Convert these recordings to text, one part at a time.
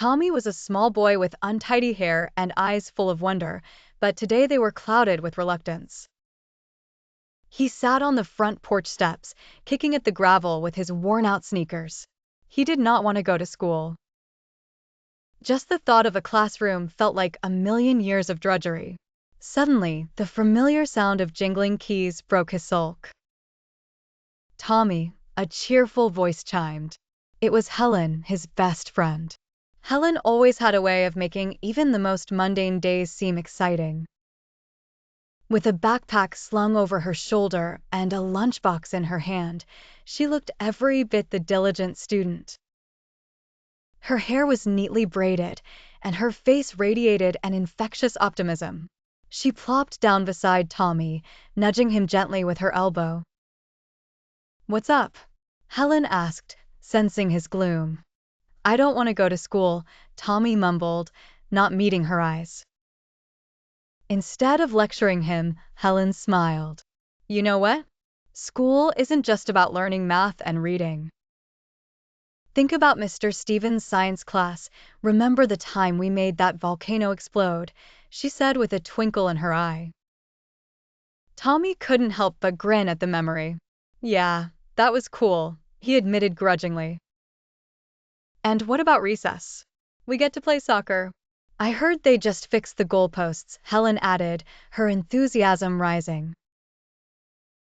Tommy was a small boy with untidy hair and eyes full of wonder, but today they were clouded with reluctance. He sat on the front porch steps, kicking at the gravel with his worn-out sneakers. He did not want to go to school. Just the thought of a classroom felt like a million years of drudgery. Suddenly, the familiar sound of jingling keys broke his sulk. "Tommy," a cheerful voice chimed. It was Helen, his best friend. Helen always had a way of making even the most mundane days seem exciting. With a backpack slung over her shoulder and a lunchbox in her hand, she looked every bit the diligent student. Her hair was neatly braided, and her face radiated an infectious optimism. She plopped down beside Tommy, nudging him gently with her elbow. "What's up?" Helen asked, sensing his gloom. "I don't want to go to school," Tommy mumbled, not meeting her eyes. Instead of lecturing him, Helen smiled. "You know what? School isn't just about learning math and reading. Think about Mr. Stevens' science class. Remember the time we made that volcano explode?" she said with a twinkle in her eye. Tommy couldn't help but grin at the memory. "Yeah, that was cool," he admitted grudgingly. "And what about recess? We get to play soccer." "I heard they just fixed the goalposts," Helen added, her enthusiasm rising.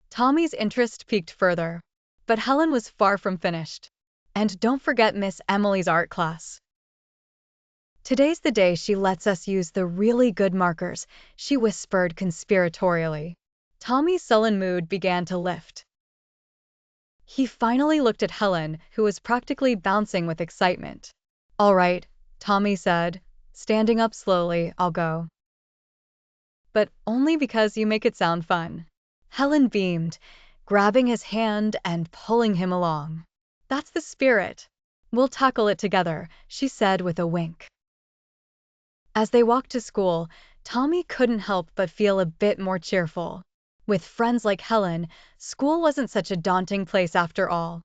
Tommy's interest peaked further. But Helen was far from finished. "And don't forget Miss Emily's art class. Today's the day she lets us use the really good markers," she whispered conspiratorially. Tommy's sullen mood began to lift. He finally looked at Helen, who was practically bouncing with excitement. "All right," Tommy said, standing up slowly, "I'll go. But only because you make it sound fun." Helen beamed, grabbing his hand and pulling him along. "That's the spirit. We'll tackle it together," she said with a wink. As they walked to school, Tommy couldn't help but feel a bit more cheerful. With friends like Helen, school wasn't such a daunting place after all.